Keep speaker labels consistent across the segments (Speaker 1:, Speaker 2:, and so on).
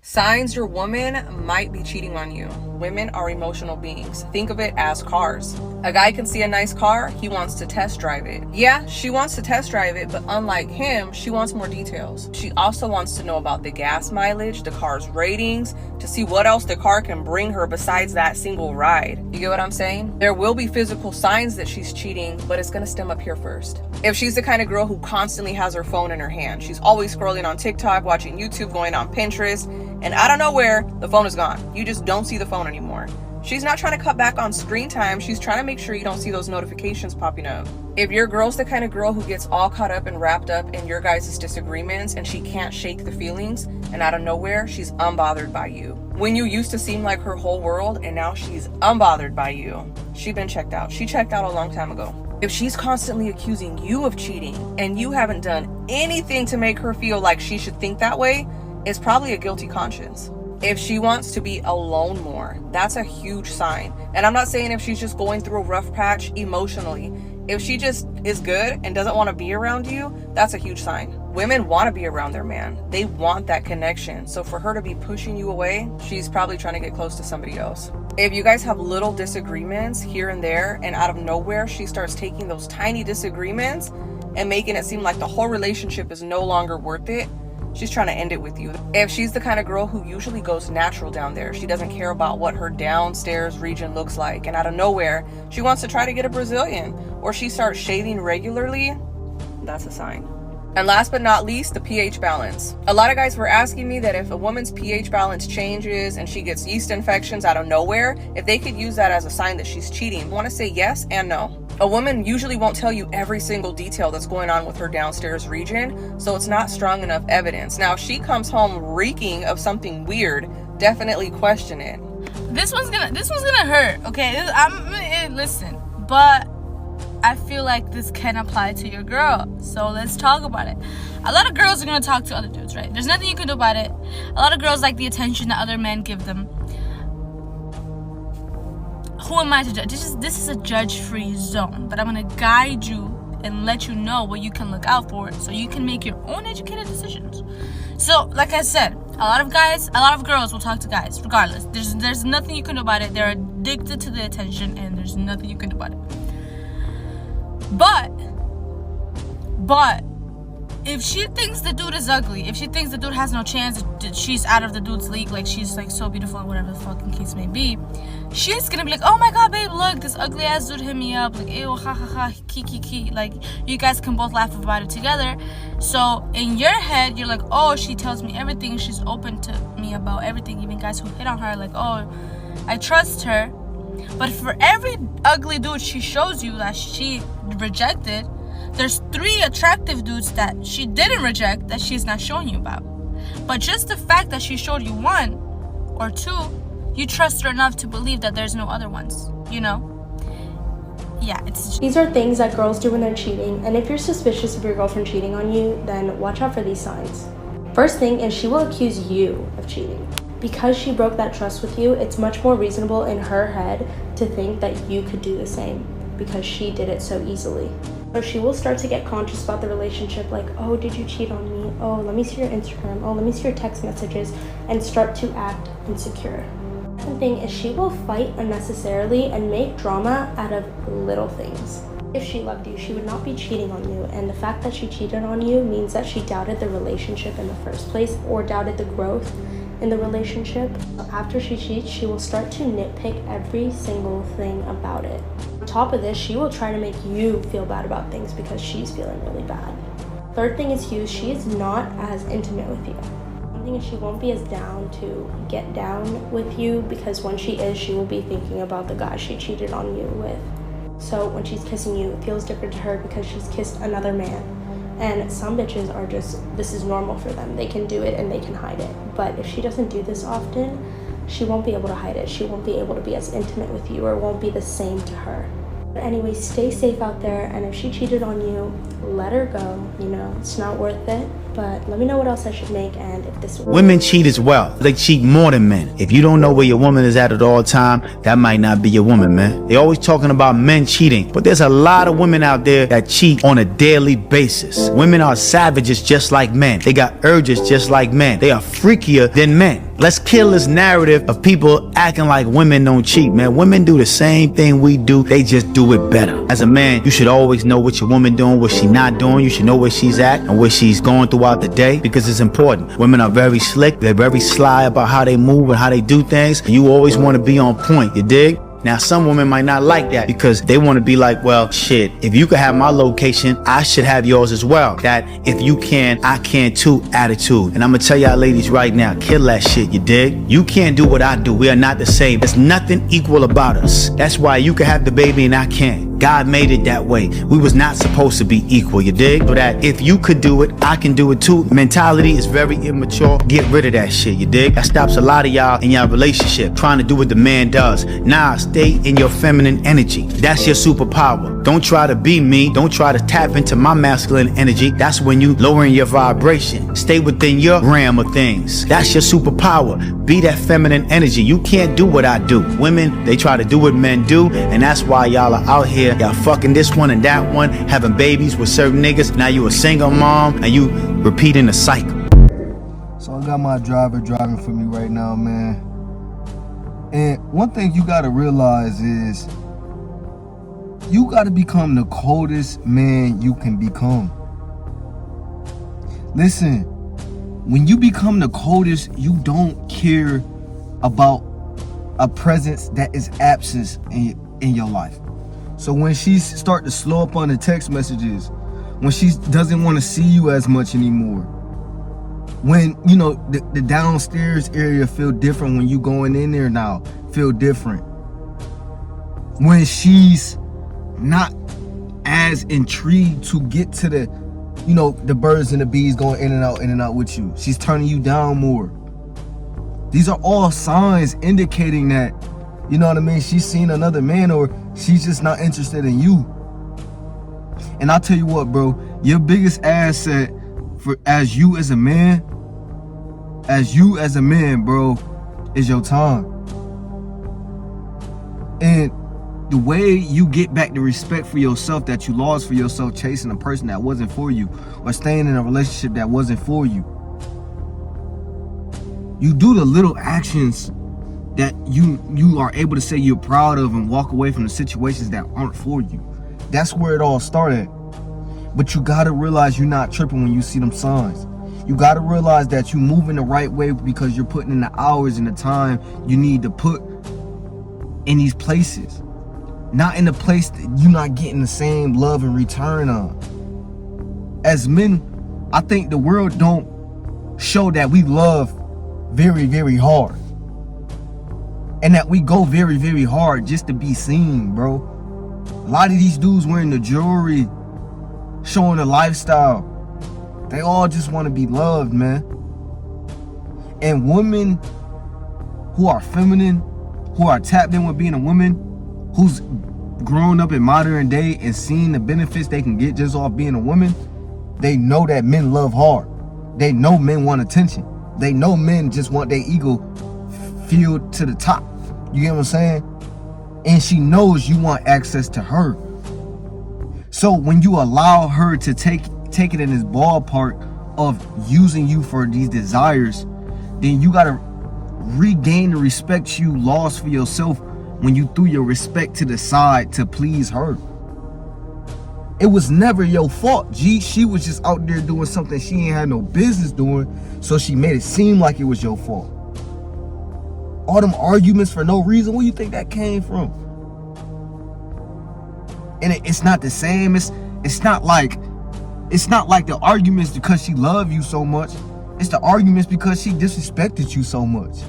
Speaker 1: Signs your woman might be cheating on you. Women are emotional beings. Think of it as cars. A guy can see a nice car, he wants to test drive it. Yeah, she wants to test drive it, but unlike him, she wants more details. She also wants to know about the gas mileage, the car's ratings, to see what else the car can bring her besides that single ride. You get what I'm saying? There will be physical signs that she's cheating, but it's gonna stem up here first. If she's the kind of girl who constantly has her phone in her hand, she's always scrolling on TikTok, watching YouTube, going on Pinterest, and out of nowhere, the phone is gone. You just don't see the phone anymore. She's not trying to cut back on screen time. She's trying to make sure you don't see those notifications popping up. If your girl's the kind of girl who gets all caught up and wrapped up in your guys' disagreements and she can't shake the feelings, and out of nowhere, she's unbothered by you. When you used to seem like her whole world and now she's unbothered by you, she's been checked out. She checked out a long time ago. If she's constantly accusing you of cheating and you haven't done anything to make her feel like she should think that way, it's probably a guilty conscience. If she wants to be alone more, that's a huge sign. And I'm not saying if she's just going through a rough patch emotionally. If she just is good and doesn't want to be around you, that's a huge sign. Women want to be around their man. They want that connection. So for her to be pushing you away, she's probably trying to get close to somebody else. If you guys have little disagreements here and there, and out of nowhere, she starts taking those tiny disagreements and making it seem like the whole relationship is no longer worth it, she's trying to end it with you. If she's the kind of girl who usually goes natural down there, she doesn't care about what her downstairs region looks like, and out of nowhere, she wants to try to get a Brazilian, or she starts shaving regularly, that's a sign. And last but not least, the pH balance. A lot of guys were asking me that if a woman's pH balance changes and she gets yeast infections out of nowhere, if they could use that as a sign that she's cheating. I want to say yes and no. A woman usually won't tell you every single detail that's going on with her downstairs region, so it's not strong enough evidence. Now, if she comes home reeking of something weird, definitely question it.
Speaker 2: This one's gonna hurt, okay? Listen, but I feel like this can apply to your girl, so let's talk about it. A lot of girls are gonna talk to other dudes, right? There's nothing you can do about it. A lot of girls like the attention that other men give them. Who am I to judge? This is a judge-free zone, but I'm gonna guide you and let you know what you can look out for so you can make your own educated decisions. So, like I said, a lot of girls will talk to guys regardless. There's nothing you can do about it. They're addicted to the attention, and there's nothing you can do about it. But if she thinks the dude is ugly, if she thinks the dude has no chance, she's out of the dude's league, like she's like so beautiful and whatever the fucking case may be, she's gonna be like, oh my god, babe, look, this ugly ass dude hit me up, like, ew, ha ha ha, ki, like, you guys can both laugh about it together. So in your head, you're like, oh, she tells me everything, she's open to me about everything. Even guys who hit on her, like, oh, I trust her. But for every ugly dude she shows you that she rejected, there's 3 attractive dudes that she didn't reject that she's not showing you about. But just the fact that she showed you 1 or 2, you trust her enough to believe that there's no other ones, you know? Yeah,
Speaker 3: These are things that girls do when they're cheating, and if you're suspicious of your girlfriend cheating on you, then watch out for these signs. First thing is she will accuse you of cheating. Because she broke that trust with you, it's much more reasonable in her head to think that you could do the same because she did it so easily. So she will start to get conscious about the relationship, like, oh, did you cheat on me? Oh, let me see your Instagram. Oh, let me see your text messages, and start to act insecure. The second thing is she will fight unnecessarily and make drama out of little things. If she loved you, she would not be cheating on you, and the fact that she cheated on you means that she doubted the relationship in the first place or doubted the growth in the relationship. After she cheats, she will start to nitpick every single thing about it. On top of this, she will try to make you feel bad about things because she's feeling really bad. Third thing is huge, she is not as intimate with you. One thing is she won't be as down to get down with you because when she is, she will be thinking about the guy she cheated on you with. So when she's kissing you, it feels different to her because she's kissed another man. And some bitches are just, this is normal for them. They can do it and they can hide it. But if she doesn't do this often, she won't be able to hide it. She won't be able to be as intimate with you, or won't be the same to her. But anyway, stay safe out there, and if she cheated on you, let her go. You know, it's not worth it. But let me know what else I should make and if this will.
Speaker 4: Women cheat as well. They cheat more than men. If you don't know where your woman is at all time, that might not be your woman, man. They always talking about men cheating, but there's a lot of women out there that cheat on a daily basis. Women are savages just like men. They got urges just like men. They are freakier than men. Let's kill this narrative of people acting like women don't cheat, man. Women do the same thing we do. They just do it better. As a man, you should always know what your woman doing, what she not doing. You should know where she's at and where she's going throughout the day, because it's important. Women are very slick. They're very sly about how they move and how they do things. And you always want to be on point. You dig? Now, some women might not like that because they want to be like, well, shit, if you could have my location, I should have yours as well. That if you can, I can too attitude. And I'm going to tell y'all ladies right now, kill that shit, you dig? You can't do what I do. We are not the same. There's nothing equal about us. That's why you can have the baby and I can't. God made it that way. We was not supposed to be equal, you dig? So that if you could do it, I can do it too. Mentality is very immature. Get rid of that shit, you dig? That stops a lot of y'all in your relationship trying to do what the man does. Nah, stay in your feminine energy. That's your superpower. Don't try to be me. Don't try to tap into my masculine energy. That's when you lowering your vibration. Stay within your realm of things. That's your superpower. Be that feminine energy. You can't do what I do. Women, they try to do what men do, and that's why y'all are out here. Y'all fucking this one and that one, having babies with certain niggas. Now you a single mom and you repeating the cycle.
Speaker 5: So I got my driver driving for me right now, man. And one thing you gotta realize is you gotta become the coldest man you can become. Listen, when you become the coldest, you don't care about a presence that is absent in your life. So when she start to slow up on the text messages, when she doesn't want to see you as much anymore, when, you know, the downstairs area feel different when you going in there now, feel different. When she's not as intrigued to get to the, you know, the birds and the bees going in and out with you. She's turning you down more. These are all signs indicating that, you know what I mean, she's seen another man or she's just not interested in you. And I'll tell you what, bro, your biggest asset as you as a man, bro, is your time. And the way you get back the respect for yourself that you lost for yourself chasing a person that wasn't for you or staying in a relationship that wasn't for you. You do the little actions that you are able to say you're proud of and walk away from the situations that aren't for you. That's where it all started. But you gotta realize you're not tripping when you see them signs. You gotta realize that you move in the right way because you're putting in the hours and the time you need to put in these places. Not in the place that you're not getting the same love and return on. As men, I think the world don't show that we love very, very hard. And that we go very, very hard just to be seen, bro. A lot of these dudes wearing the jewelry, showing the lifestyle, they all just want to be loved, man. And women who are feminine, who are tapped in with being a woman, who's grown up in modern day and seen the benefits they can get just off being a woman, they know that men love hard. They know men want attention. They know men just want their ego fueled to the top. You get what I'm saying? And she knows you want access to her. So when you allow her to take it in this ballpark of using you for these desires, then you gotta regain the respect you lost for yourself when you threw your respect to the side to please her. It was never your fault, G. She was just out there doing something she ain't had no business doing, so she made it seem like it was your fault. All them arguments for no reason, where you think that came from? And it's not the same. It's not like the arguments because she loved you so much. It's the arguments because she disrespected you so much.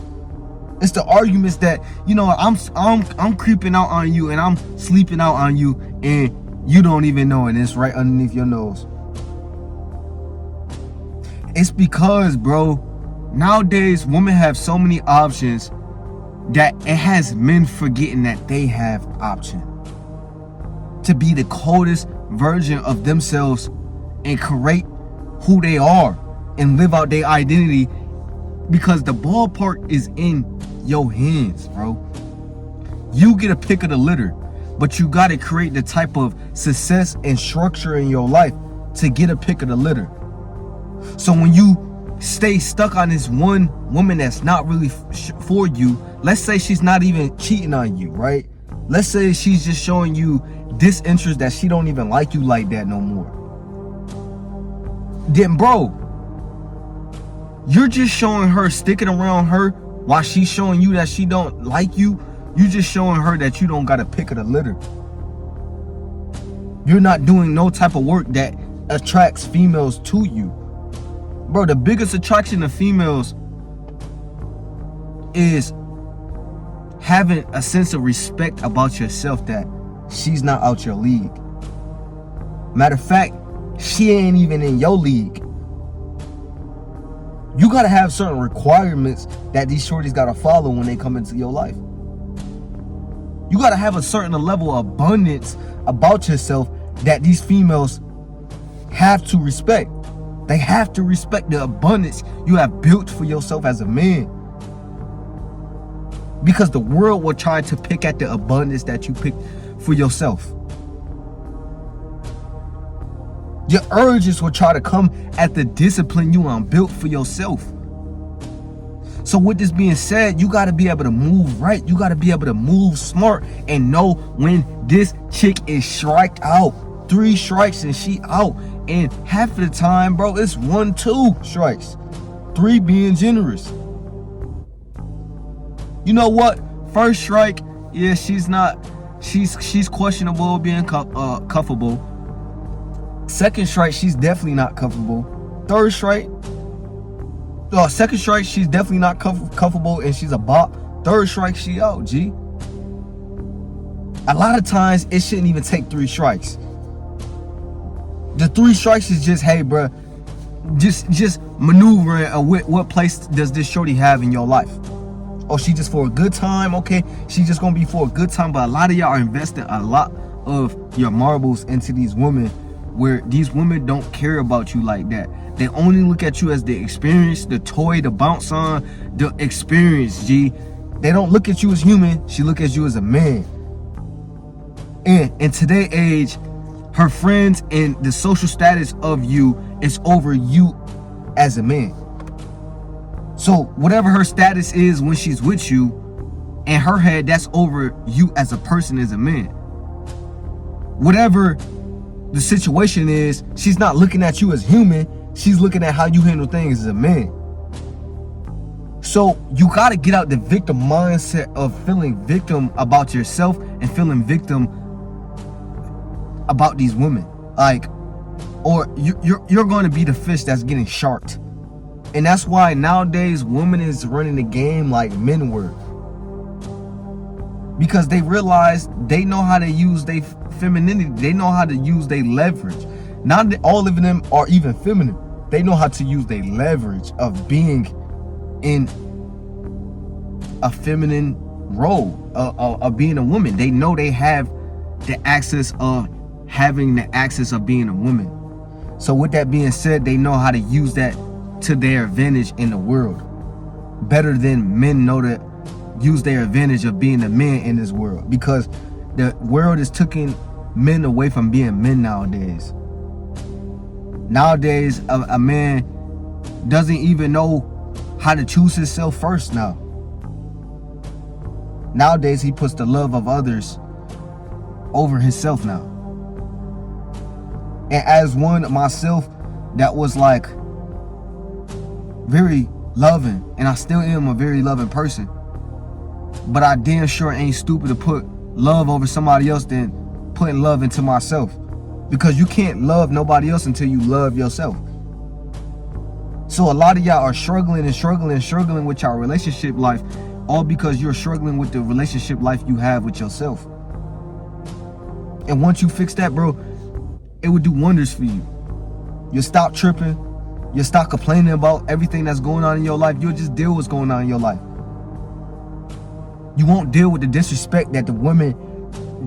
Speaker 5: It's the arguments that, you know, I'm creeping out on you and I'm sleeping out on you and you don't even know, and it's right underneath your nose. It's because, bro, nowadays women have so many options that it has men forgetting that they have option to be the coldest version of themselves and create who they are and live out their identity, because the ballpark is in your hands, bro. You get a pick of the litter, but you got to create the type of success and structure in your life to get a pick of the litter. So when you stay stuck on this one woman that's not really for you, let's say she's not even cheating on you, right? Let's say she's just showing you disinterest, that she don't even like you like that no more. Then bro, you're just showing her, sticking around her while she's showing you that she don't like you. You just showing her that you don't got a pick of the litter. You're not doing no type of work that attracts females to you. Bro, the biggest attraction to females is having a sense of respect about yourself, that she's not out your league. Matter of fact, she ain't even in your league. You gotta have certain requirements that these shorties gotta follow when they come into your life. You gotta have a certain level of abundance about yourself that these females have to respect. They have to respect the abundance you have built for yourself as a man. Because the world will try to pick at the abundance that you picked for yourself. Your urges will try to come at the discipline you built for yourself. So with this being said, you got to be able to move right. You got to be able to move smart and know when this chick is striked out. 3 strikes and she out. And half of the time, bro, it's 1-2 strikes. 3 being generous. You know what? First strike, yeah, she's questionable being cuffable. Second strike, she's definitely not cuffable. Third strike, second strike, she's definitely not cuffable and she's a bop. Third strike, she out, G. A lot of times, it shouldn't even take 3 strikes. The 3 strikes is just, hey, bro, just maneuvering what place does this shorty have in your life? Oh, she just for a good time? Okay, she just gonna be for a good time. But a lot of y'all are investing a lot of your marbles into these women, where these women don't care about you like that. They only look at you as the experience, the toy, the bounce on, the experience, G. They don't look at you as human. She look at you as a man. And in today's age, her friends and the social status of you is over you as a man. So whatever her status is when she's with you, in her head, that's over you as a person, as a man. Whatever the situation is, she's not looking at you as human. She's looking at how you handle things as a man. So you got to get out the victim mindset of feeling victim about yourself and feeling victim about these women. Like, or you're going to be the fish that's getting sharked. And that's why nowadays women is running the game like men were. Because they realize they know how to use their femininity. They know how to use their leverage. Not that all of them are even feminine. They know how to use their leverage of being in a feminine role, of being a woman. They know they have the access of having the access of being a woman. So with that being said, they know how to use that to their advantage in the world. Better than men know to use their advantage of being a man in this world. Because the world is taking men away from being men nowadays. Nowadays, a man doesn't even know how to choose himself first now. Nowadays, he puts the love of others over himself now. And as one myself that was like very loving, and I still am a very loving person, but I damn sure ain't stupid to put love over somebody else than putting love into myself. Because you can't love nobody else until you love yourself. So a lot of y'all are struggling with your relationship life, all because you're struggling with the relationship life you have with yourself. And once you fix that, bro, it would do wonders for you. You'll stop tripping. You'll stop complaining about everything that's going on in your life. You'll just deal with what's going on in your life. You won't deal with the disrespect that the women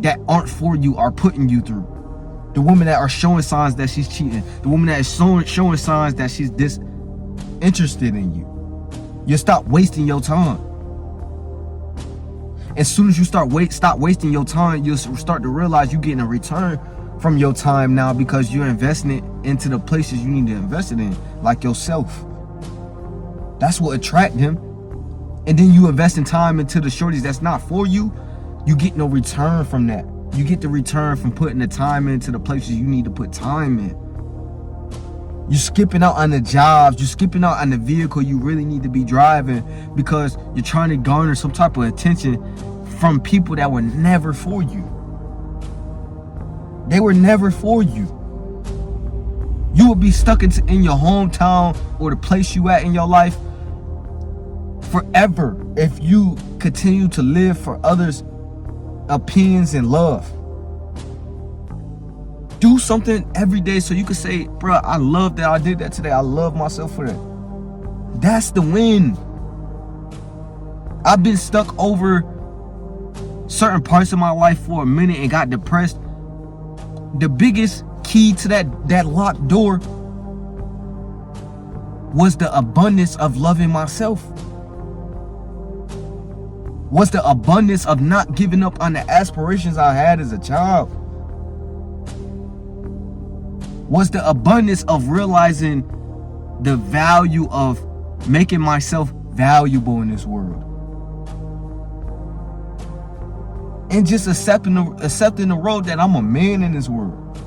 Speaker 5: that aren't for you are putting you through. The women that are showing signs that she's cheating. The woman that is showing signs that she's disinterested in you. You'll stop wasting your time. As soon as you stop wasting your time, you'll start to realize you're getting a return from your time now, because you're investing it into the places you need to invest it in, like yourself. That's what attract them. And then you invest in time into the shorties that's not for you. You get no return from that. You get the return from putting the time into the places you need to put time in. You're skipping out on the jobs. You're skipping out on the vehicle you really need to be driving, because you're trying to garner some type of attention from people that were never for you. They were never for you. You will be stuck in your hometown or the place you at in your life forever if you continue to live for others' opinions and love. Do something every day so you can say, bro, I love that I did that today. I love myself for that. That's the win. I've been stuck over certain parts of my life for a minute and got depressed. The biggest key to that locked door was the abundance of loving myself. Was the abundance of not giving up on the aspirations I had as a child. Was the abundance of realizing the value of making myself valuable in this world. And just accepting the road that I'm a man in this world.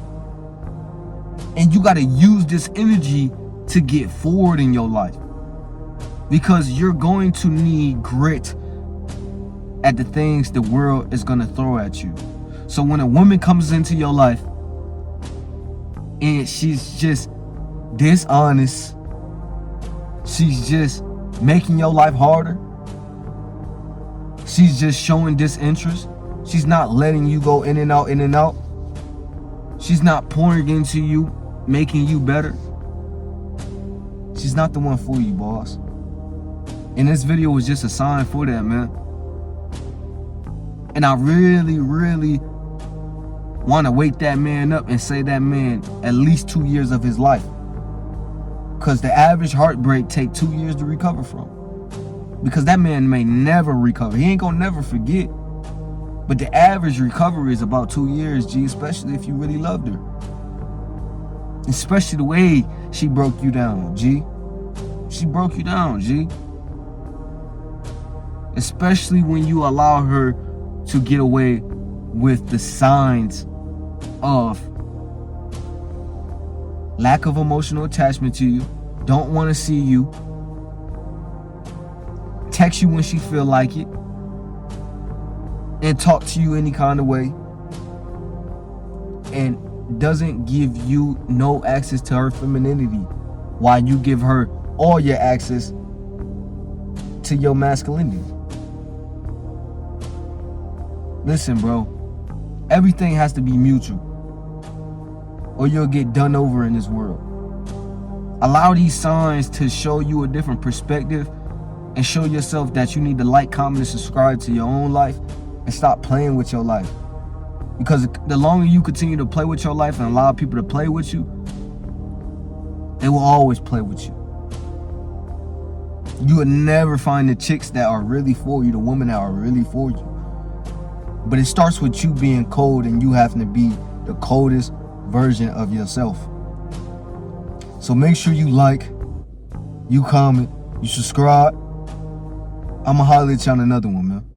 Speaker 5: And you got to use this energy to get forward in your life, because you're going to need grit at the things the world is going to throw at you. So when a woman comes into your life and she's just dishonest, she's just making your life harder, she's just showing disinterest, she's not letting you go in and out, she's not pouring into you, making you better, she's not the one for you, boss. And this video was just a sign for that, man. And I really, really want to wake that man up and say that man at least 2 years of his life. Because the average heartbreak take 2 years to recover from. Because that man may never recover. He ain't gonna never forget. But the average recovery is about 2 years, G, especially if you really loved her. Especially the way she broke you down, G. She broke you down, G. Especially when you allow her to get away with the signs of lack of emotional attachment to you, don't want to see you, text you when she feel like it, and talk to you any kind of way, and doesn't give you no access to her femininity while you give her all your access to your masculinity. Listen, bro, everything has to be mutual, or you'll get done over in this world. Allow these signs to show you a different perspective and show yourself that you need to like, comment, and subscribe to your own life and stop playing with your life. Because the longer you continue to play with your life and allow people to play with you, they will always play with you. You will never find the chicks that are really for you, the women that are really for you. But it starts with you being cold and you having to be the coldest version of yourself. So make sure you like, you comment, you subscribe. I'ma holler at you on another one, man.